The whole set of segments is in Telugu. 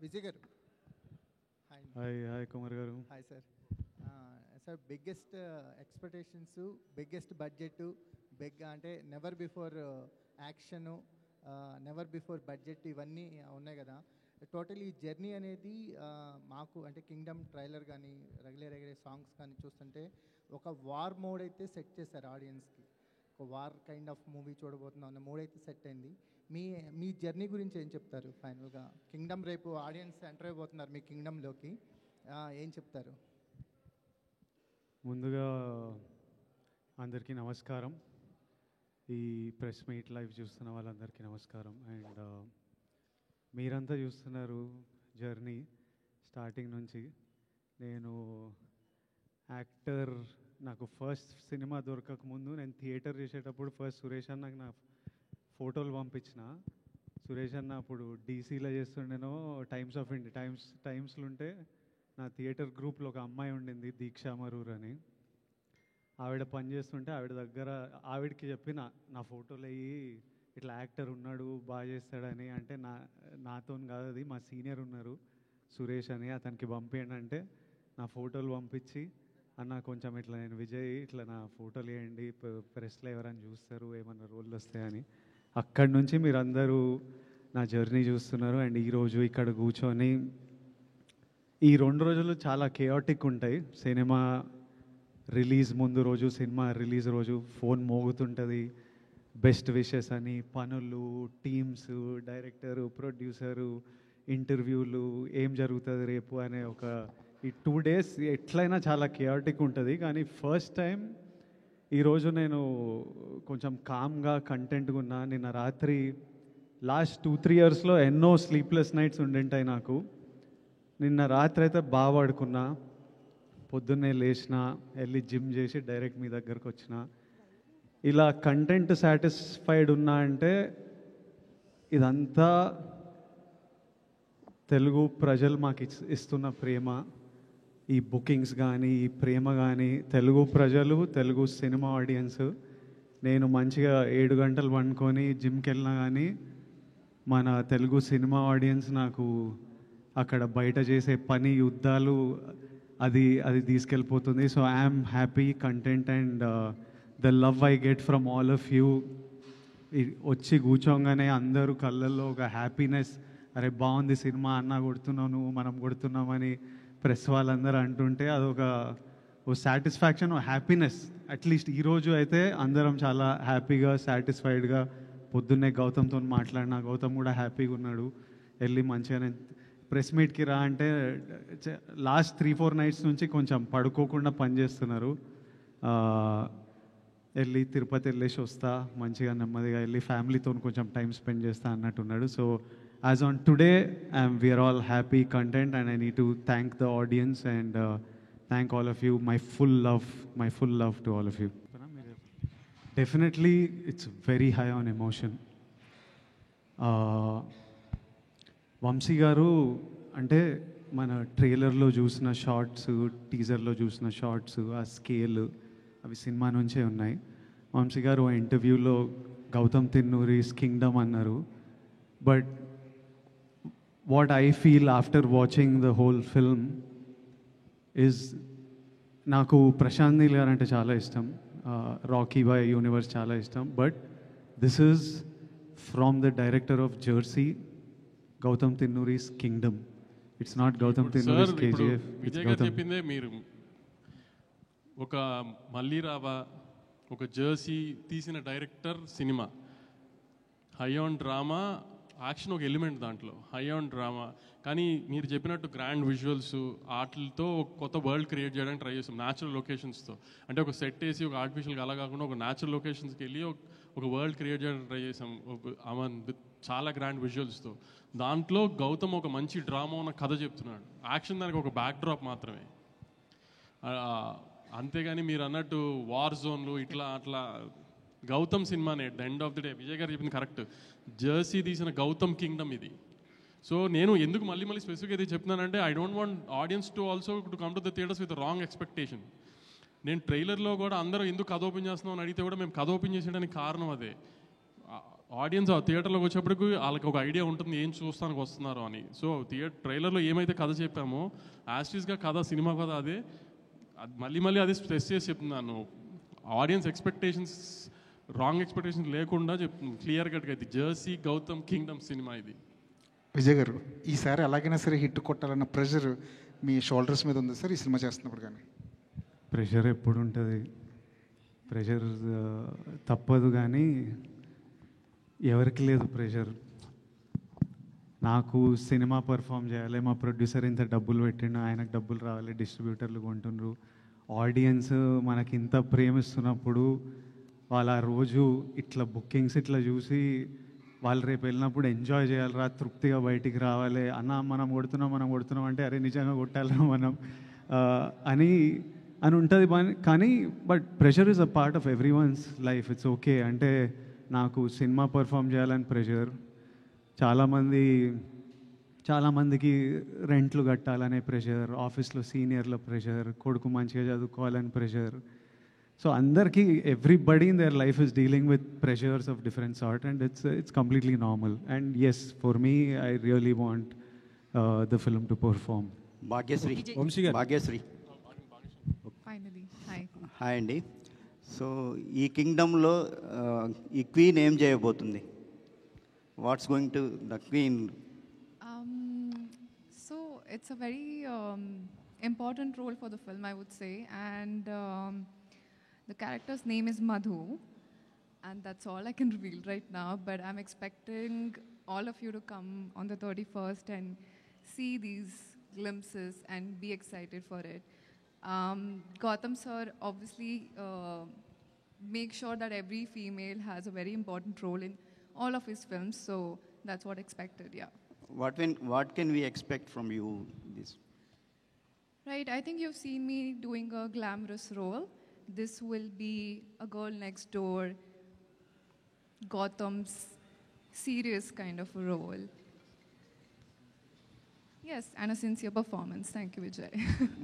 విజయ్ గారు. Hi hi Kumar garu. Hi sir. Sir biggest expectations, biggest budget, అంటే never before action, never before budget ఇవన్నీ ఉన్నాయి కదా. టోటల్ ఈ జర్నీ అనేది మాకు అంటే కింగ్డమ్ ట్రైలర్ కానీ రెగ్యులర్ సాంగ్స్ కానీ చూస్తుంటే ఒక వార్ మోడ్ అయితే సెట్ చేశారు ఆడియన్స్కి. ఒక వార్ కైండ్ ఆఫ్ మూవీ చూడబోతున్నాం అన్న మూడ్ అయితే సెట్ అయింది. మీ జర్నీ గురించి ఏం చెప్తారు ఫైనల్గా? కింగ్డమ్ రేపు ఆడియన్స్ ఎంటర్ అయిపోతున్నారు మీ కింగ్డమ్లోకి, ఏం చెప్తారు? ముందుగా అందరికీ నమస్కారం. ఈ ప్రెస్ మీట్ లైవ్ చూస్తున్న వాళ్ళందరికీ నమస్కారం. అండ్ మీరంతా చూస్తున్నారు జర్నీ స్టార్టింగ్ నుంచి. నేను యాక్టర్, నాకు ఫస్ట్ సినిమా దొరకక ముందు నేను థియేటర్ చేసేటప్పుడు ఫస్ట్ సురేష్ అన్నకు నా ఫోటోలు పంపించిన. సురేష్ అన్న అప్పుడు డీసీలో చేస్తుండేనో టైమ్స్ ఆఫ్ ఇండియా టైమ్స్లో ఉంటే నా థియేటర్ గ్రూప్లో ఒక అమ్మాయి ఉండింది, దీక్షా మరూర్ అని. ఆవిడ పనిచేస్తుంటే ఆవిడ దగ్గర ఆవిడకి చెప్పిన నా ఫోటోలు అయ్యి ఇట్లా యాక్టర్ ఉన్నాడు బాగా చేస్తాడని. అంటే నాతో కాదు, అది మా సీనియర్ ఉన్నారు సురేష్ అని, అతనికి పంపించండి అంటే నా ఫోటోలు పంపించి, అన్న కొంచెం ఇట్లా నేను విజయ్ ఇట్లా నా ఫోటోలు వేయండి, ప్రెస్లో ఎవరైనా చూస్తారు ఏమన్నా రోళ్ళు వస్తాయని. అక్కడి నుంచి మీరందరూ నా జర్నీ చూస్తున్నారు. అండ్ ఈరోజు ఇక్కడ కూర్చొని ఈ 2 రోజులు చాలా కేయాటిక్ ఉంటాయి. సినిమా రిలీజ్ ముందు రోజు, సినిమా రిలీజ్ రోజు ఫోన్ మోగుతుంటుంది, బెస్ట్ విషెస్ అని, పనులు, టీమ్స్, డైరెక్టరు, ప్రొడ్యూసరు, ఇంటర్వ్యూలు, ఏం జరుగుతుంది రేపు అనే ఒక ఈ 2 days ఎట్లయినా చాలా కేయాటిక్ ఉంటుంది. కానీ ఫస్ట్ టైం ఈరోజు నేను కొంచెం కామ్గా కంటెంట్గా ఉన్నా. నిన్న రాత్రి లాస్ట్ 2-3 yearsలో ఎన్నో స్లీప్లెస్ నైట్స్ ఉండింటాయి నాకు. నిన్న రాత్రి అయితే బాగా పడుకున్నా, పొద్దున్నే లేచిన, వెళ్ళి జిమ్ చేసి డైరెక్ట్ మీ దగ్గరకు వచ్చిన. ఇలా కంటెంట్ సాటిస్ఫైడ్ ఉన్నా అంటే ఇదంతా తెలుగు ప్రజలు మాకు ఇస్తున్న ప్రేమ. ఈ బుకింగ్స్ కానీ, ఈ ప్రేమ కానీ, తెలుగు ప్రజలు, తెలుగు సినిమా ఆడియన్స్. నేను మంచిగా 7 గంటలు పండుకొని జిమ్కి వెళ్ళినా కానీ మన తెలుగు సినిమా ఆడియన్స్ నాకు అక్కడ బయట చేసే పని, యుద్ధాలు, అది తీసుకెళ్ళిపోతుంది. So I'm happy, content and the love I get from all of you. వచ్చి కూర్చోగానే అందరూ కళ్ళల్లో ఒక హ్యాపీనెస్, అరే బాగుంది సినిమా, అన్న కొడుతున్నావు నువ్వు, మనం కొడుతున్నామని ప్రెస్ వాళ్ళందరూ అంటుంటే అదొక సాటిస్ఫాక్షన్, హ్యాపీనెస్. అట్లీస్ట్ ఈరోజు అయితే అందరం చాలా హ్యాపీగా, సాటిస్ఫైడ్గా. పొద్దున్నే గౌతమ్తో మాట్లాడినా, గౌతమ్ కూడా హ్యాపీగా ఉన్నాడు. వెళ్ళి మంచిగానే ప్రెస్ మీట్కి రా అంటే లాస్ట్ 3-4 nights నుంచి కొంచెం పడుకోకుండా పనిచేస్తున్నారు. వెళ్ళి తిరుపతి వెళ్ళేసి వస్తా, మంచిగా నెమ్మదిగా వెళ్ళి ఫ్యామిలీతో కొంచెం టైం స్పెండ్ చేస్తా అన్నట్టున్నాడు. So as on today, we are all happy, content, and I need to thank the audience and thank all of you. My full love to all of you. Definitely, it's very high on emotion. Vamshi గారు అంటే మన ట్రైలర్లో చూసిన షార్ట్స్, టీజర్లో చూసిన షార్ట్స్, ఆ స్కేల్ అవి సినిమా నుంచే ఉన్నాయి. వంశీ గారు ఆ ఇంటర్వ్యూలో గౌతమ్ తిన్నూరిస్ కింగ్డమ్ అన్నారు. But what I feel after watching the whole film is, నాకు ప్రశాంత్ నీల్ గారు అంటే చాలా ఇష్టం, రాకీ బాయ్ యూనివర్స్ చాలా ఇష్టం. But this is from the director of Jersey, Gautam Tinnanuri's Kingdom. It's not Gautam Tinnanuri's KGF. చెప్పిందే మీరు ఒక మళ్ళీ రావా, ఒక జెర్సీ తీసిన డైరెక్టర్ సినిమా, హై ఆన్ డ్రామా, యాక్షన్ ఒక ఎలిమెంట్ దాంట్లో, హై ఆన్ డ్రామా. కానీ మీరు చెప్పినట్టు గ్రాండ్ విజువల్స్, ఆటలతో ఒక కొత్త వరల్డ్ క్రియేట్ చేయడానికి ట్రై చేస్తాం, న్యాచురల్ లొకేషన్స్తో. అంటే ఒక సెట్ వేసి ఒక ఆర్టిఫిషియల్గా అలా కాకుండా ఒక న్యాచురల్ లొకేషన్స్కి వెళ్ళి ఒక వరల్డ్ క్రియేట్ చేయడానికి ట్రై చేసాం, చాలా గ్రాండ్ విజువల్స్తో. దాంట్లో గౌతమ్ ఒక మంచి డ్రామా ఉన్న కథ చెప్తున్నాడు, యాక్షన్ దానికి ఒక బ్యాక్ డ్రాప్ మాత్రమే. అంతేగాని మీరు అన్నట్టు వార్ జోన్లు ఇట్లా అట్లా గౌతమ్ సినిమానే. At the end of the day Vijay గారు చెప్పింది కరెక్ట్, జెర్సీ తీసిన గౌతమ్ కింగ్డమ్ ఇది. సో నేను ఎందుకు మళ్ళీ స్పెసిఫిక్గా ఇది చెప్తున్నానంటే, I don't want audience to also to come to the theatres with wrong expectation. నేను ట్రైలర్లో కూడా అందరూ ఎందుకు కథ ఓపెన్ చేస్తున్నాం అని అడిగితే కూడా మేము కథ ఓపెన్ చేసేయడానికి కారణం అదే. ఆడియన్స్ ఆ థియేటర్లోకి వచ్చేప్పటికి వాళ్ళకి ఒక ఐడియా ఉంటుంది ఏం చూస్తానికి వస్తున్నారు అని. సో ట్రైలర్లో ఏమైతే కథ చెప్పామో యాస్టీస్గా కథ, సినిమా కథ అదే, మళ్ళీ మళ్ళీ అదే స్ట్రెస్ చేసి చెప్తున్నాను. ఆడియన్స్ ఎక్స్పెక్టేషన్స్, రాంగ్ ఎక్స్పెక్టేషన్స్ లేకుండా క్లియర్ కట్గా ఇది జెర్సీ గౌతమ్ కింగ్డమ్ సినిమా ఇది. విజయ్ గారు, ఈసారి ఎలాగైనా సరే హిట్ కొట్టాలన్న ప్రెషర్ మీ షోల్డర్స్ మీద ఉంది సార్ ఈ సినిమా చేస్తున్నప్పుడు? కానీ ప్రెషర్ ఎప్పుడు ఉంటుంది, ప్రెషర్ తప్పదు, కానీ ఎవరికి లేదు ప్రెషర్. నాకు సినిమా పర్ఫామ్ చేయాలి, మా ప్రొడ్యూసర్ ఇంత డబ్బులు పెట్టిండు, ఆయనకు డబ్బులు రావాలి, డిస్ట్రిబ్యూటర్లు కొంటుండ్రు, ఆడియన్స్ మనకి ఇంత ప్రేమిస్తున్నప్పుడు వాళ్ళు ఆ రోజు ఇట్లా బుకింగ్స్ ఇట్లా చూసి వాళ్ళు రేపు వెళ్ళినప్పుడు ఎంజాయ్ చేయాలిరా, తృప్తిగా బయటికి రావాలి, అన్న మనం కొడుతున్నాం అంటే అరే నిజంగా కొట్టాలిరా మనం అని ఉంటుంది. కానీ but pressure is a part of every one's life. It's okay. అంటే నాకు సినిమా పర్ఫామ్ చేయాలని ప్రెషర్, చాలామందికి రెంట్లు కట్టాలనే ప్రెషర్, ఆఫీస్లో సీనియర్ల ప్రెషర్, కొడుకు మంచిగా చదువుకోవాలని ప్రెషర్. సో అందరికీ, everybody in their life is dealing with pressures of different sort, and it's completely normal. And yes, for me I really want the film to perform. Bhagyashree, Bhagyashree finally hi. Hi అండి. సో ఈ కింగ్డమ్లో ఈ క్వీన్ ఏం చేయబోతుంది? What's going to the queen? So it's a very important role for the film, I would say, and the character's name is Madhu, and that's all I can reveal right now, but I'm expecting all of you to come on the 31st and see these glimpses and be excited for it. Gautam sir obviously make sure that every female has a very important role in all of his films, so that's what expected. Yeah. What can we expect from you this? Right, I think you've seen me doing a glamorous role. This will be a girl next door, Gautam's serious kind of a role. Yes, and a sincere performance. Thank you, Vijay.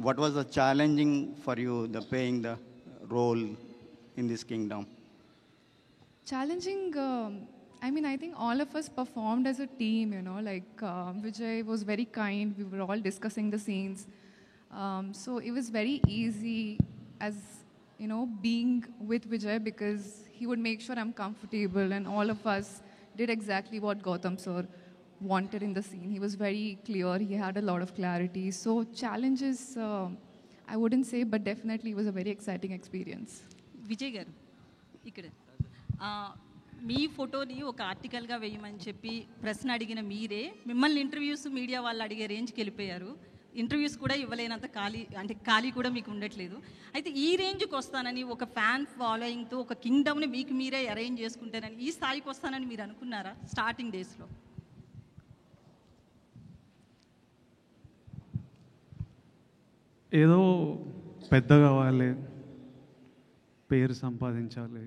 What was the challenging for you, the playing the role in this kingdom? Challenging, I mean, I think all of us performed as a team, you know, like Vijay was very kind. We were all discussing the scenes. So it was very easy as, you know, being with Vijay, because he would make sure I'm comfortable, and all of us did exactly what Gautam sir wanted in the scene. He was very clear. He had a lot of clarity. So challenges, I wouldn't say, but definitely it was a very exciting experience. Vijay గారు, ఇక్కడ మీ ఫోటోని ఒక ఆర్టికల్గా వేయమని చెప్పి ప్రశ్న అడిగిన మీరే మిమ్మల్ని ఇంటర్వ్యూస్ మీడియా వాళ్ళు అడిగే రేంజ్కి వెళ్ళిపోయారు. ఇంటర్వ్యూస్ కూడా ఇవ్వలేనంత ఖాళీ కూడా మీకు ఉండట్లేదు. అయితే ఈ రేంజ్కి వస్తానని, ఒక ఫ్యాన్ ఫాలోయింగ్తో ఒక కింగ్డమ్ని మీకు మీరే అరేంజ్ చేసుకుంటారని, ఈ స్థాయికి వస్తానని మీరు అనుకున్నారా స్టార్టింగ్ డేస్లో? ఏదో పెద్ద కావాలి, పేరు సంపాదించాలి,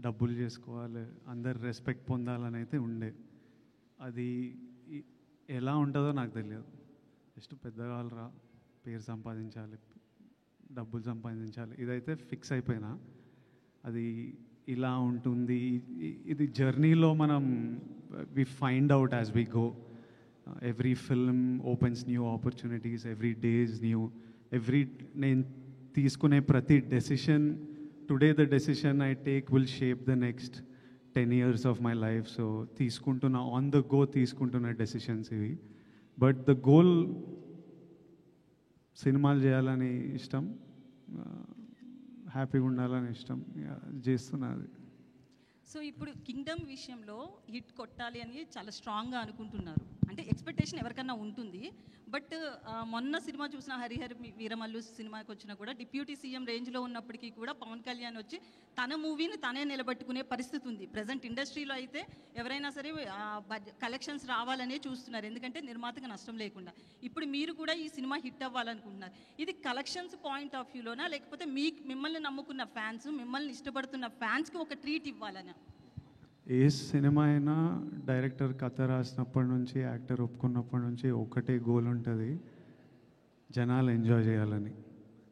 డబ్బులు చేసుకోవాలి, అందరు రెస్పెక్ట్ పొందాలని అయితే ఉండే. అది ఎలా ఉంటుందో నాకు తెలియదు. జస్ట్ పెద్ద కావాలరా, పేరు సంపాదించాలి, డబ్బులు సంపాదించాలి, ఇదైతే ఫిక్స్ అయిపోయినా. అది ఇలా ఉంటుంది. ఇది జర్నీలో మనం we find out as we go. Every film opens new opportunities, every day is new. నేను తీసుకునే ప్రతి decision, today the decision I take will shape the next 10 years of my life. So తీసుకుంటున్న ఆన్ ద గో తీసుకుంటున్న డెసిషన్స్ ఇవి. బట్ ద గోల్ సినిమాలు చేయాలని ఇష్టం, హ్యాపీగా ఉండాలని ఇష్టం, చేస్తున్నది. సో ఇప్పుడు కింగ్డమ్ విషయంలో హిట్ కొట్టాలి అని చాలా స్ట్రాంగ్గా అనుకుంటున్నారు. అంటే ఎక్స్పెక్టేషన్ ఎవరికన్నా ఉంటుంది. బట్ మొన్న సినిమా చూసిన హరిహర్ వీరమల్లు సినిమాకి వచ్చినా కూడా డిప్యూటీ సీఎం రేంజ్లో ఉన్నప్పటికీ కూడా పవన్ కళ్యాణ్ వచ్చి తన మూవీని తనే నిలబెట్టుకునే పరిస్థితి ఉంది. ప్రజెంట్ ఇండస్ట్రీలో అయితే ఎవరైనా సరే కలెక్షన్స్ రావాలనే చూస్తున్నారు, ఎందుకంటే నిర్మాతకు నష్టం లేకుండా. ఇప్పుడు మీరు కూడా ఈ సినిమా హిట్ అవ్వాలనుకుంటున్నారు. ఇది కలెక్షన్స్ పాయింట్ ఆఫ్ వ్యూలోనా, లేకపోతే మిమ్మల్ని నమ్ముకున్న ఫ్యాన్స్, మిమ్మల్ని ఇష్టపడుతున్న ఫ్యాన్స్కి ఒక ట్రీట్ ఇవ్వాలనా? ఏ సినిమా అయినా డైరెక్టర్ కథ రాసినప్పటి నుంచి, యాక్టర్ ఒప్పుకున్నప్పటి నుంచి ఒకటే గోల్ ఉంటుంది, జనాలు ఎంజాయ్ చేయాలని.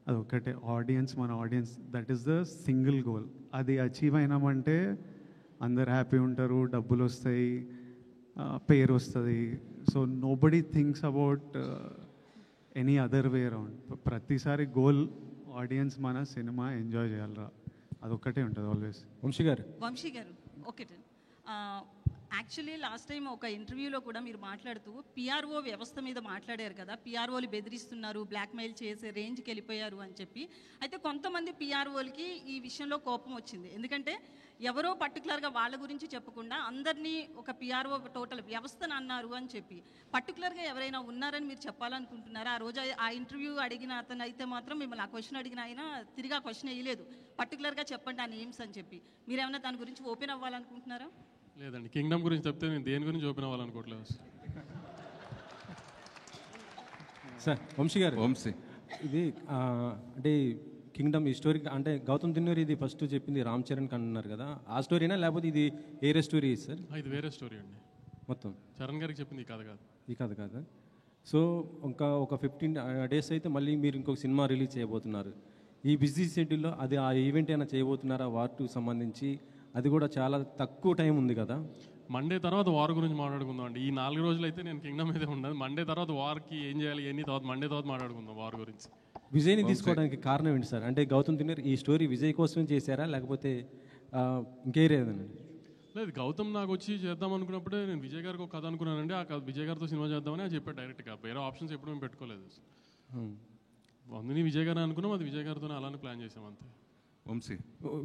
అది ఒకటే, ఆడియన్స్, మన audience, that is the single goal. అది అచీవ్ అయినామంటే అందరు హ్యాపీ ఉంటారు, డబ్బులు వస్తాయి, పేరు వస్తుంది. So nobody thinks about any other way around. ప్రతిసారి గోల్ ఆడియన్స్ మన సినిమా ఎంజాయ్ చేయాలరా, అదొక్కటే ఉంటుంది ఆల్వేస్. వంశీ గారు ఓకే. యాక్చువల్లీ లాస్ట్ టైం ఒక ఇంటర్వ్యూలో కూడా మీరు మాట్లాడుతూ పిఆర్ఓ వ్యవస్థ మీద మాట్లాడారు కదా, పిఆర్ఓలు బెదిరిస్తున్నారు, బ్లాక్మెయిల్ చేసే రేంజ్కి వెళ్ళిపోయారు అని చెప్పి. అయితే కొంతమంది పిఆర్ఓలకి ఈ విషయంలో కోపం వచ్చింది. ఎందుకంటే ఎవరో పర్టికులర్గా వాళ్ళ గురించి చెప్పకుండా అందరినీ ఒక పిఆర్ఓ టోటల్ వ్యవస్థను అన్నారు అని చెప్పి, పర్టికులర్గా ఎవరైనా ఉన్నారని మీరు చెప్పాలనుకుంటున్నారా? ఆ రోజు ఆ ఇంటర్వ్యూ అడిగిన అతను అయితే మాత్రం మిమ్మల్ని ఆ క్వశ్చన్ అడిగిన ఆయన తిరిగి ఆ క్వశ్చన్ వేయలేదు, పర్టికులర్గా చెప్పండి ఆ నేమ్స్ అని చెప్పి. మీరేమైనా దాని గురించి ఓపెన్ అవ్వాలనుకుంటున్నారా? లేదండి, కింగ్డమ్ గురించి చెప్తే నేను దేని గురించి ఓపెన్ అవ్వాలనుకోవట్లేదు. సార్ వంశీ గారు, ఇది అంటే కింగ్డమ్ ఈ స్టోరీ అంటే గౌతమ్ తిన్నూరి ఇది ఫస్ట్ చెప్పింది రామ్ చరణ్ అన్నారు కదా, ఆ స్టోరీనా లేకపోతే ఇది వేరే స్టోరీ సార్? ఇది వేరే స్టోరీ అండి. మొత్తం చరణ్ గారికి చెప్పింది ఈ కథ కాదు. ఈ కథ కాదు. సో ఒక 15 days అయితే మళ్ళీ మీరు ఇంకొక సినిమా రిలీజ్ చేయబోతున్నారు. ఈ బిజీ షెడ్యూల్లో అది ఆ ఈవెంట్ అయినా చేయబోతున్నారా వార్ 2 సంబంధించి? అది కూడా చాలా తక్కువ టైం ఉంది కదా. మండే తర్వాత వార్ గురించి మాట్లాడుకుందాం అండి. ఈ 4 రోజులు అయితే నేను కింగ్డమ్ అయితే ఉండదు. మండే తర్వాత వార్కి ఏం చేయాలి ఎన్ని తర్వాత మండే తర్వాత మాట్లాడుకుందాం వార్ గురించి. విజయ్ని తీసుకోవడానికి కారణం ఏంటి సార్? అంటే గౌతమ్ తిన్నూరి ఈ స్టోరీ విజయ్ కోసం చేశారా లేకపోతే ఇంకేరేదండి? లేదు, గౌతమ్ నాకు వచ్చి చేద్దాం అనుకున్నప్పుడే నేను విజయ్ గారికి ఒక కథ అనుకున్నానండి. ఆ విజయ్ గారితో సినిమా చేద్దామని అది చెప్పాడు డైరెక్ట్గా. వేరే ఆప్షన్స్ ఎప్పుడు మేము పెట్టుకోలేదు. అందుని విజయ్ గారు అనుకున్నాం, అది విజయ్ గారితో అలానే ప్లాన్ చేసాం అంతే.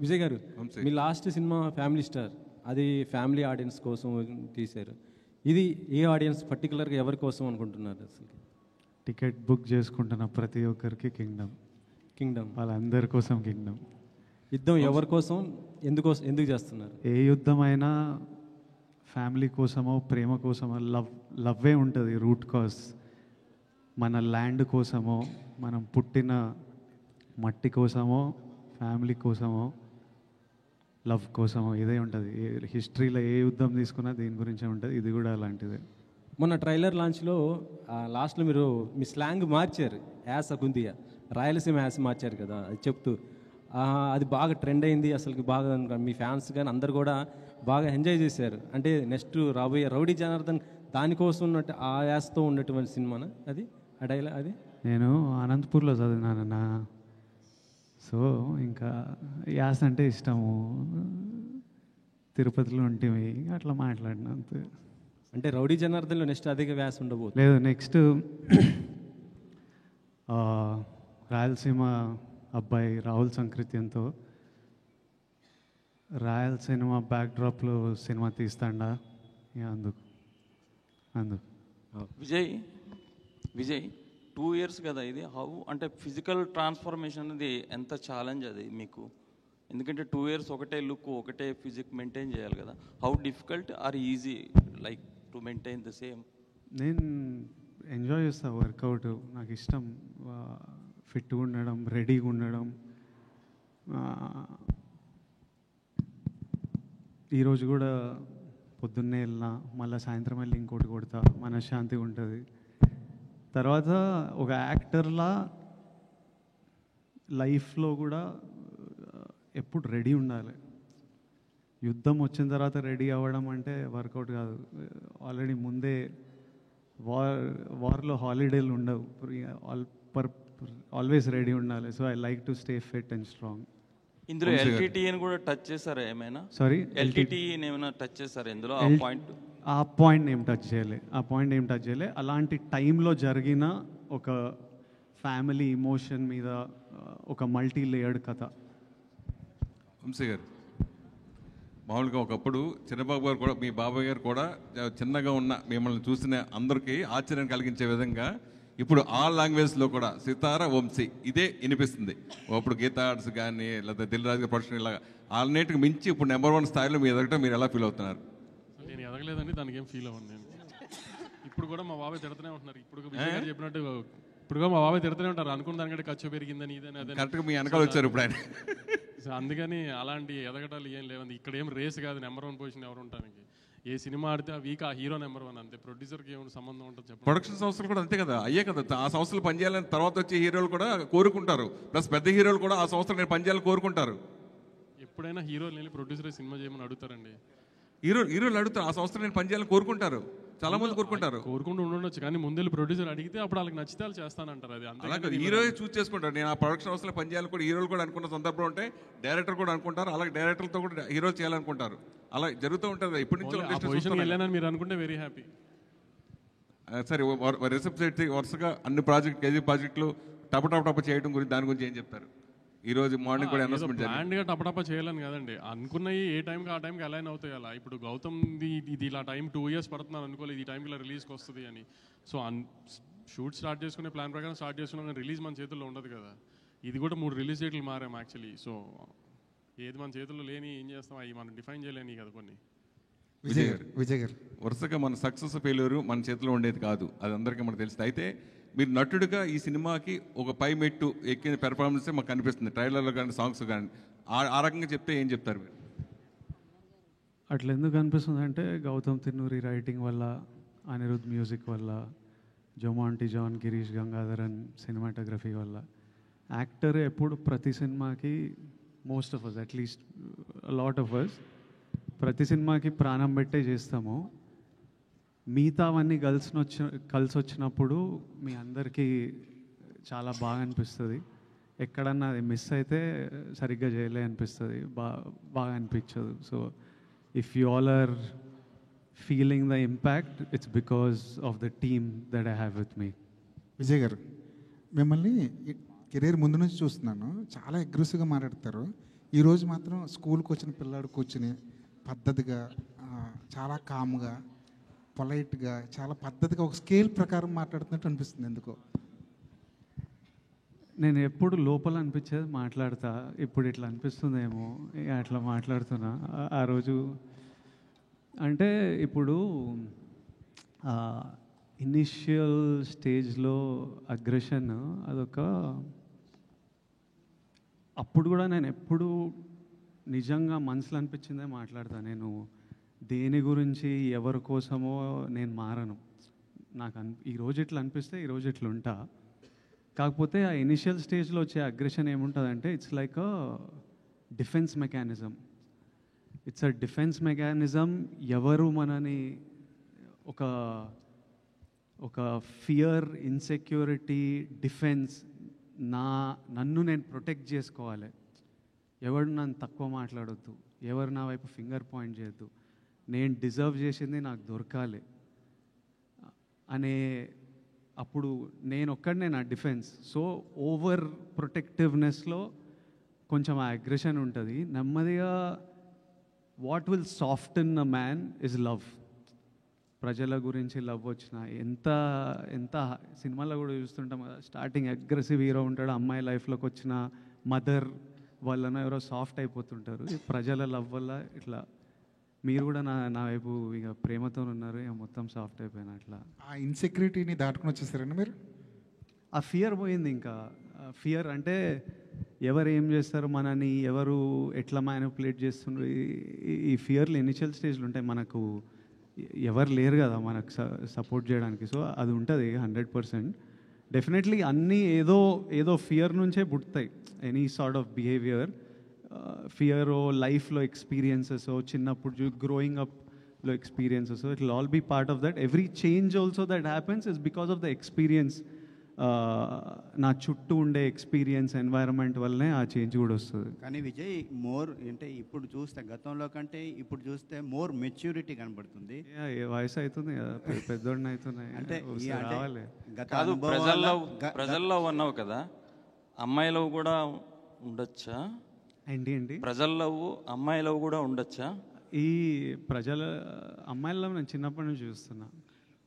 విజయ్ గారు, మీ లాస్ట్ సినిమా ఫ్యామిలీ స్టార్, అది ఫ్యామిలీ ఆడియన్స్ కోసం తీశారు. ఇది ఏ ఆడియన్స్ పర్టికులర్గా ఎవరి కోసం అనుకుంటున్నారు? అసలు టికెట్ బుక్ చేసుకుంటున్న ప్రతి ఒక్కరికి కింగ్డమ్ వాళ్ళందరి కోసం కింగ్డమ్. యుద్ధం ఎవరి కోసం, ఎందుకు చేస్తున్నారు? ఏ యుద్ధమైనా ఫ్యామిలీ కోసమో ప్రేమ కోసమో, లవ్వే ఉంటుంది రూట్ కాజ్. మన ల్యాండ్ కోసమో, మనం పుట్టిన మట్టి కోసమో, ఫ్యామిలీ కోసమో, లవ్ కోసమో ఇదే ఉంటుంది. హిస్టరీలో ఏ యుద్ధం తీసుకున్నా దీని గురించే ఉంటుంది. ఇది కూడా అలాంటిదే. మొన్న ట్రైలర్ లాంచ్లో లాస్ట్లో మీరు మీ స్లాంగ్ మార్చారు, యాస కుందియా రాయలసీమ యాస మార్చారు కదా, అది చెప్తూ అది బాగా ట్రెండ్ అయింది. అసలు బాగా మీ ఫ్యాన్స్ కానీ అందరు కూడా బాగా ఎంజాయ్ చేశారు. అంటే నెక్స్ట్ రాబోయే రౌడీ జనార్దన్ దానికోసం ఉన్నట్టు ఆ యాసతో ఉన్నటువంటి సినిమానా అది? ఆ డైలాగ్ అది నేను అనంతపూర్లో చదివినానన్నా, సో ఇంకా యాస అంటే ఇష్టము. తిరుపతిలో ఉంటేవి అట్లా మాట్లాడిన అంతే. అంటే రౌడీ జనార్దన్లో నెక్స్ట్ అధిక వ్యాస ఉండబోతుంది? లేదు, నెక్స్ట్ రాయలసీమ అబ్బాయి రాహుల్ సంకృత్యంతో రాయలసీమ బ్యాక్డ్రాప్లో సినిమా తీస్తాడా అందుకు. విజయ్ 2 years కదా ఇది. హౌ అంటే ఫిజికల్ ట్రాన్స్ఫర్మేషన్ అనేది ఎంత ఛాలెంజ్ అది మీకు? ఎందుకంటే 2 years ఒకటే లుక్ ఒకటే ఫిజిక్ మెయింటైన్ చేయాలి కదా. How difficult or easy like to maintain the same? నేను ఎంజాయ్ చేస్తా వర్కౌట్, నాకు ఇష్టం. ఫిట్గా ఉండడం, రెడీగా ఉండడం. ఈరోజు కూడా పొద్దున్నే వెళ్ళినా, మళ్ళీ సాయంత్రం వెళ్ళి ఇంకోటి కొడతా, మనశ్శాంతిగా ఉంటుంది. తర్వాత ఒక యాక్టర్లా లైఫ్లో కూడా ఎప్పుడు రెడీ ఉండాలి. యుద్ధం వచ్చిన తర్వాత రెడీ అవ్వడం అంటే వర్కౌట్ కాదు. ఆల్రెడీ ముందే వార్లో హాలిడేలు ఉండవు, ఆల్వేస్ రెడీ ఉండాలి. So I like to stay fit and strong. ఇందులో ఎల్టీటీని కూడా టచ్ చేశారా ఏమైనా? సారీ, ఎల్టీటీని ఏమైనా టచ్ చేశారా ఇందులో? ఆ పాయింట్ ఏం టచ్ చేయలే. అలాంటి టైంలో జరిగిన ఒక ఫ్యామిలీ ఇమోషన్ మీద ఒక మల్టీ లేయర్డ్ కథ. వంశీ గారు, మామూలుగా ఒకప్పుడు చిన్నబాబు గారు కూడా, మీ బాబాయ్ గారు కూడా చిన్నగా ఉన్న మిమ్మల్ని చూసిన అందరికీ ఆశ్చర్యం కలిగించే విధంగా ఇప్పుడు ఆల్ లాంగ్వేజ్లో కూడా సితార వంశీ ఇదే వినిపిస్తుంది. అప్పుడు గీతా ఆర్ట్స్ కానీ లేదా దిల్ రాజు ప్రొడక్షన్ ఇలా అన్నిటికి మించి ఇప్పుడు నెంబర్ 1 స్థాయిలో మీరు ఎదగటం మీరు ఎలా ఫీల్ అవుతున్నారు? నేను ఎదగలేదండి, దానికి ఏం ఫీల్ అవ్వను. నేను ఇప్పుడు కూడా మా బాబాయ్ తిడుతూనే ఉంటున్నారు. ఇప్పుడు విజయ్ గారు చెప్పినట్టు ఇప్పుడు కూడా మా బాబాయ్ తిడుతూనే ఉంటారు. అనుకున్న దానికంటే ఖర్చు పెరిగిందని ఇదని అదే కరెక్ట్గా మీ వెనకాల వచ్చారు ఇప్పుడు ఆయన. అందుకని అలాంటి ఎదగటాలు ఏం లేవండి. ఇక్కడ ఏం రేస్ కాదు నెంబర్ 1 పొజిషన్ ఎవరు ఉంటానికి. ఏ సినిమా ఆడితే ఆ వీక్ ఆ హీరో నెంబర్ 1 అంతే. ప్రొడ్యూసర్కి ఏమైనా సంబంధం ఉంటుంది చెప్పండి. ప్రొడక్షన్ సంస్థలు కూడా అంతే కదా, అయ్యే కదా. ఆ సంస్థలు పనిచేయాలని తర్వాత వచ్చే హీరోలు కూడా కోరుకుంటారు. ప్లస్ పెద్ద హీరోలు కూడా ఆ సంస్థలు నేను పనిచేయాలని కోరుకుంటారు. ఎప్పుడైనా హీరోలు వెళ్ళి ప్రొడ్యూసర్ సినిమా చేయమని అడుగుతారండి. హీరోలు అడుగుతారు, ఆ సంవత్సరం నేను పనిచేయాలని కోరుకుంటారు, చాలా మంది కోరుకుంటారు. కోరుకుంటూ ఉండొచ్చు, కానీ ముందు ప్రొడ్యూసర్ అడిగితే అప్పుడు వాళ్ళకి నచ్చితే వాళ్ళు చేస్తానంటారు. అది అలాగే హీరో చూస్ చేసుకుంటారు. నేను ఆ ప్రొడక్షన్ హౌస్లో పనిచేయాలని కూడా హీరోలు కూడా అనుకున్న సందర్భం ఉంటే డైరెక్టర్ కూడా అనుకుంటారు, అలాగే డైరెక్టర్తో కూడా హీరో చేయాలనుకుంటారు. అలా జరుగుతూ ఉంటుంది. ఇప్పటి నుంచి వెళ్ళానని మీరు అనుకుంటే వెరీ హ్యాపీ. సరే, రిసెప్ట్ వరుసగా అన్ని కేజీ ప్రాజెక్టులు టప చేయడం గురించి దాని గురించి ఏం చెప్తారు? ఈ రోజు మార్నింగ్ కూడా అనౌన్స్మెంట్ ప్లాన్డ్గా టపటప చేయాలని కదండి, అనుకున్నవి ఏ టైంకి ఆ టైంకి అలైన్ అవుతాయి. అలా ఇప్పుడు గౌతమ్ ఇది ఇలా టైం 2 years పడుతున్నాను అనుకోలేదు ఈ టైంకి ఇలా రిలీజ్కి వస్తుంది అని. సో షూట్ స్టార్ట్ చేసుకునే ప్లాన్ ప్రకారం స్టార్ట్ చేసుకున్నాం, కానీ రిలీజ్ మన చేతుల్లో ఉండదు కదా. ఇది కూడా 3 రిలీజ్ డేట్లు మారాం యాక్చువల్లీ. సో ఏది మన చేతుల్లో లేని ఏం చేస్తాం, అవి మనం డిఫైన్ చేయలేని కదా కొన్ని. విజయ్ గారు వరుసగా మన సక్సెస్ ఫెయిల్యూర్ మన చేతిలో ఉండేది కాదు, అది అందరికీ మనకు తెలుస్తుంది. అయితే మీరు నటుడిగా ఈ సినిమాకి ఒక పై మెట్టు ఎక్కిన పెర్ఫార్మెన్సే మాకు కనిపిస్తుంది, ట్రైలర్లో కానీ సాంగ్స్ కానీ. ఆ రకంగా చెప్తే ఏం చెప్తారు మీరు? అట్లా ఎందుకు అనిపిస్తుంది అంటే గౌతమ్ తిన్నూరి రైటింగ్ వల్ల, అనిరుద్ మ్యూజిక్ వల్ల, జొమాంటి జాన్, గిరీష్ గంగాధరన్ సినిమాటోగ్రఫీ వల్ల. యాక్టర్ ఎప్పుడు ప్రతి సినిమాకి most of us, at least lot of us, ప్రతి సినిమాకి ప్రాణం పెట్టే చేస్తాము. మిగతావన్నీ కలిసి వచ్చినప్పుడు మీ అందరికీ చాలా బాగా అనిపిస్తుంది. ఎక్కడన్నా అది మిస్ అయితే సరిగ్గా చేయలే అనిపిస్తుంది, బాగా అనిపించదు. So if you all are feeling the impact, it's because of the team that I have with me. Vijay garu, మిమ్మల్ని కెరీర్ ముందు నుంచి చూస్తున్నాను, చాలా అగ్రెసివ్గా మాట్లాడతారు. ఈరోజు మాత్రం స్కూల్కి వచ్చిన పిల్లాడు కూర్చుని పద్ధతిగా, చాలా కామ్గా, పొలైట్గా, చాలా పద్ధతిగా ఒక స్కేల్ ప్రకారం మాట్లాడుతున్నట్టు అనిపిస్తుంది. ఎందుకో నేను ఎప్పుడు లోపల అనిపించేది మాట్లాడతా, ఇప్పుడు ఇట్లా అనిపిస్తుందేమో అట్లా మాట్లాడుతున్నా. ఆ రోజు అంటే ఇప్పుడు ఇనిషియల్ స్టేజ్లో అగ్రెషన్ అదొక, అప్పుడు కూడా నేను ఎప్పుడు నిజంగా మనసులో అనిపించిందే మాట్లాడతా. నేను దేని గురించి ఎవరి కోసమో నేను మారను. నాకు ఈరోజు ఇట్లా అనిపిస్తే ఈరోజు ఇట్లా ఉంటా. కాకపోతే ఆ ఇనిషియల్ స్టేజ్లో వచ్చే అగ్రెషన్ ఏముంటుందంటే it's like a defence mechanism. It's a defence mechanism. ఎవరు మనని ఒక ఫియర్, ఇన్సెక్యూరిటీ, డిఫెన్స్, నన్ను నేను ప్రొటెక్ట్ చేసుకోవాలి. ఎవరు నన్ను తక్కువ మాట్లాడొద్దు, ఎవరు నా వైపు ఫింగర్ పాయింట్ చేయొద్దు, నేను డిజర్వ్ చేసింది నాకు దొరకాలి అనే అప్పుడు నేను ఒక్కడనే నా డిఫెన్స్. సో ఓవర్ ప్రొటెక్టివ్నెస్లో కొంచెం ఆ అగ్రెషన్ ఉంటుంది. నెమ్మదిగా what will soften a man is love. ప్రజల గురించి లవ్ వచ్చిన ఎంత సినిమాలో కూడా చూస్తుంటాం కదా, స్టార్టింగ్ అగ్రెసివ్ హీరో ఉంటాడు, అమ్మాయి లైఫ్లోకి వచ్చిన మదర్ వాళ్ళన ఎవరో సాఫ్ట్ అయిపోతుంటారు. ప్రజల లవ్ వల్ల ఇట్లా మీరు కూడా నా వైపు ఇక ప్రేమతో ఉన్నారు, ఇక మొత్తం సాఫ్ట్ అయిపోయినా. అట్లా ఆ ఇన్సెక్యూరిటీని దాటుకుని వచ్చేసారండి మీరు? ఆ ఫియర్ పోయింది. ఇంకా ఫియర్ అంటే ఎవరు ఏం చేస్తారు, మనని ఎవరు ఎట్లా మ్యానిపులేట్ చేస్తున్నారు, ఈ ఫియర్లు ఇనిషియల్ స్టేజ్లు ఉంటాయి. మనకు ఎవరు లేరు కదా మనకు సపోర్ట్ చేయడానికి. సో అది ఉంటుంది 100%. డెఫినెట్లీ అన్నీ ఏదో ఫియర్ నుంచే పుడతాయి. Any sort of behaviour, fear లైఫ్లో ఎక్స్పీరియన్సెస్, చిన్నప్పుడు గ్రోయింగ్ అప్లో experiences, it will all be part of that. Every change also that happens is because of the experience. నా చుట్టూ ఉండే ఎక్స్పీరియన్స్, ఎన్వైరన్మెంట్ వల్లనే ఆ చేంజ్ కూడా వస్తుంది. కానీ విజయ్ మోర్ అంటే ఇప్పుడు చూస్తే గతంలో కంటే ఇప్పుడు చూస్తే మోర్ మెచ్యూరిటీ కనబడుతుంది. వయసు అవుతుంది కదా, పెద్దోడిని అవుతున్నాయి అంటే రావాలి. కాదు, ప్రజల్లో ఉన్నావు కదా, అమ్మాయిలో కూడా ఉండొచ్చా? ఏంటి ప్రజల్లో అమ్మాయిలో కూడా ఉండొచ్చా? ఈ ప్రజల అమ్మాయిల్లో నేను చిన్నప్పటి నుంచి చూస్తున్నా.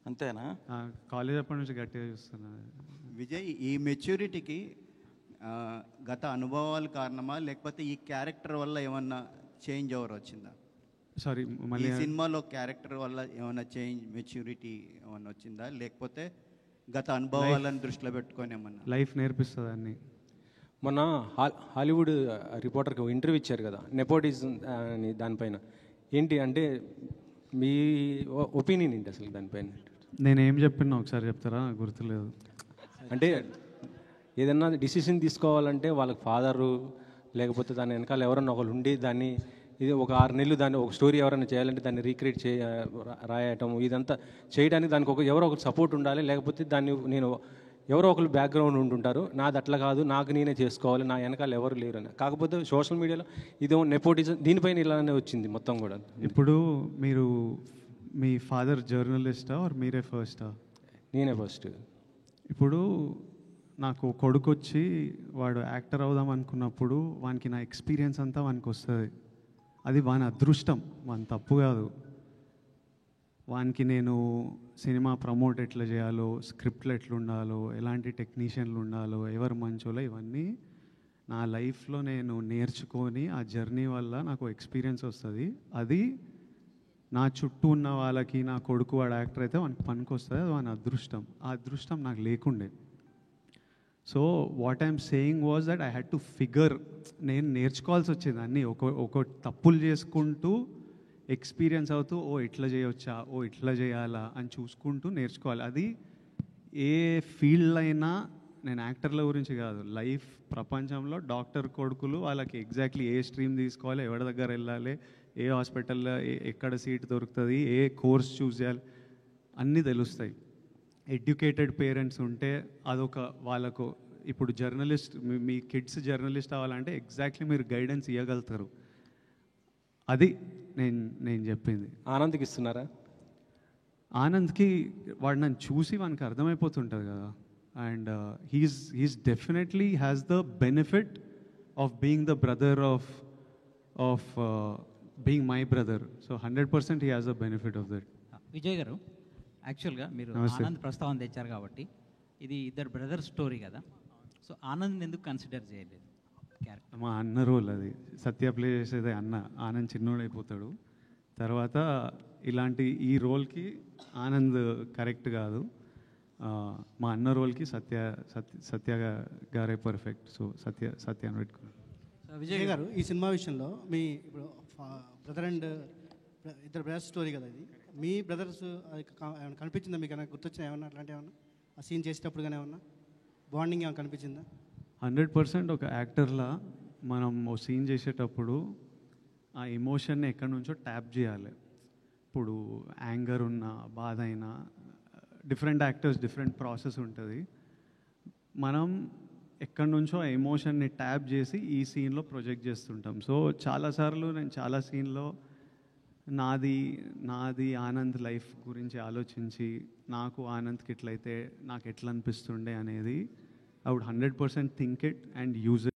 అంతేనా? కాలేజ్ అప్పటి నుంచి గట్టిగా చూస్తున్నా. విజయ్, ఈ మెచ్యూరిటీకి గత అనుభవాలు కారణమా, లేకపోతే ఈ క్యారెక్టర్ వల్ల ఏమన్నా చేంజ్ ఓవర్ వచ్చిందా? సారీ, మళ్ళీ సినిమాలో క్యారెక్టర్ వల్ల ఏమన్నా చేంజ్, మెచ్యూరిటీ ఏమన్నా వచ్చిందా, లేకపోతే గత అనుభవాలను దృష్టిలో పెట్టుకొని ఏమన్నా? లైఫ్ నేర్పిస్తుంది అన్ని. మొన్న హాలీవుడ్ రిపోర్టర్కి ఇంటర్వ్యూ ఇచ్చారు కదా, నెపోటిజం అని, దానిపైన ఏంటి అంటే మీ ఒపీనియన్ ఏంటి అసలు దానిపైన? నేనేం చెప్పినా ఒకసారి చెప్తారా? గుర్తులేదు. అంటే ఏదన్నా డిసిషన్ తీసుకోవాలంటే వాళ్ళకి ఫాదరు, లేకపోతే దాని వెనకాల ఎవరన్నా ఒకరు ఉండి దాన్ని ఇది ఒక 6 నెలలు దాన్ని ఒక స్టోరీ ఎవరైనా చేయాలంటే దాన్ని రీక్రియేట్ రాయటం ఇదంతా చేయడానికి దానికి ఎవరో ఒకరు సపోర్ట్ ఉండాలి. లేకపోతే దాన్ని నేను ఎవరో ఒకరు బ్యాక్గ్రౌండ్ ఉంటుంటారు, నాది అట్లా కాదు, నాకు నేనే చేసుకోవాలి, నా వెనకాల ఎవరు లేరు అని. కాకపోతే సోషల్ మీడియాలో ఇదేమో నెపోటిజం దీనిపైన ఇలానే వచ్చింది మొత్తం కూడా. ఇప్పుడు మీరు మీ ఫాదర్ జర్నలిస్టా ఆర్ మీరే ఫస్టా? నేనే ఫస్ట్. ఇప్పుడు నాకు కొడుకు వచ్చి వాడు యాక్టర్ అవుదాం అనుకున్నప్పుడు వానికి నా ఎక్స్పీరియన్స్ అంతా వానికి వస్తుంది. అది వాని అదృష్టం, వాని తప్పు కాదు. వానికి నేను సినిమా ప్రమోట్ ఎట్లా చేయాలో, స్క్రిప్ట్లు ఎట్లా ఉండాలో, ఎలాంటి టెక్నీషియన్లు ఉండాలో, ఎవరు మంచోలో, ఇవన్నీ నా లైఫ్లో నేను నేర్చుకొని ఆ జర్నీ వల్ల నాకు ఎక్స్పీరియన్స్ వస్తుంది. అది నా చుట్టూ ఉన్న వాళ్ళకి, నా కొడుకు వాడు యాక్టర్ అయితే వానికి పనికి వస్తుంది, అది వాని అదృష్టం. ఆ అదృష్టం నాకు లేకుండే. So what I'm saying was that I had to figure, నేను నేర్చుకోవాల్సి వచ్చేది అన్నీ ఒక తప్పులు చేసుకుంటూ ఎక్స్పీరియన్స్ అవుతూ ఓ ఇట్లా చేయవచ్చా, ఓ ఇట్లా చేయాలా అని చూసుకుంటూ నేర్చుకోవాలి. అది ఏ ఫీల్డ్ అయినా, నేను యాక్టర్ల గురించి కాదు, లైఫ్ ప్రపంచంలో డాక్టర్ కొడుకులు వాళ్ళకి ఎగ్జాక్ట్లీ ఏ స్ట్రీమ్ తీసుకోవాలి, ఎవరి దగ్గర వెళ్ళాలి, ఏ హాస్పిటల్లో ఎక్కడ సీట్ దొరుకుతుంది, ఏ కోర్స్ చూస్ చేయాలి, అన్నీ తెలుస్తాయి. ఎడ్యుకేటెడ్ పేరెంట్స్ ఉంటే అదొక వాళ్ళకు, ఇప్పుడు జర్నలిస్ట్ మీ కిడ్స్ జర్నలిస్ట్ అవ్వాలంటే ఎగ్జాక్ట్లీ మీరు గైడెన్స్ ఇవ్వగలుగుతారు. అది నేను చెప్పింది. ఆనంద్కి ఇస్తున్నారా? ఆనంద్కి వాడు నన్ను చూసి వానికి అర్థమైపోతుంటుంది కదా. And he's definitely has the benefit of being the brother of being my brother. So 100% he has the benefit of that. Vijay గారు, యాక్చువల్గా మీరు ఆనంద్ ప్రస్తావన తెచ్చారు కాబట్టి ఇది ఇద్దరు బ్రదర్ స్టోరీ కదా, సో ఆనంద్ ఎందుకు కన్సిడర్ చేయలేదు క్యారెక్టర్? మా అన్న రోల్ అది. సత్య ప్లే చేసేది అన్న, ఆనంద్ చిన్నోడైపోతాడు. తర్వాత ఇలాంటి ఈ రోల్కి ఆనంద్ కరెక్ట్ కాదు, మా అన్న రోల్కి సత్య గారే పర్ఫెక్ట్. సో సత్య అని పెట్టుకున్నాను. విజయ్ గారు, ఈ సినిమా విషయంలో మీ ఇప్పుడు బ్రదర్ అండ్ ఇద్దరు బ్రదర్స్ స్టోరీ కదా ఇది, మీ బ్రదర్స్ ఏమైనా కనిపించిందా మీకు? ఏమైనా గుర్తొచ్చినా ఏమన్నా అట్లాంటి ఏమన్నా ఆ సీన్ చేసేటప్పుడు కానీ ఏమన్నా బాండింగ్ ఏమైనా కనిపించిందా? 100% ఒక యాక్టర్లా మనం ఓ సీన్ చేసేటప్పుడు ఆ ఎమోషన్ని ఎక్కడి నుంచో ట్యాప్ చేయాలి. ఇప్పుడు యాంగర్ ఉన్నా, బాధ అయినా, డిఫరెంట్ యాక్టర్స్ డిఫరెంట్ ప్రాసెస్ ఉంటుంది. మనం ఎక్కడి నుంచో ఆ ఎమోషన్ని ట్యాప్ చేసి ఈ సీన్లో ప్రొజెక్ట్ చేస్తుంటాం. సో చాలాసార్లు నేను చాలా సీన్లో నాది ఆనంద్ లైఫ్ గురించి ఆలోచించి నాకు ఆనంద్కి ఎట్లయితే నాకు ఎట్లా అనిపిస్తుండే అనేది I would 100% think it and use it.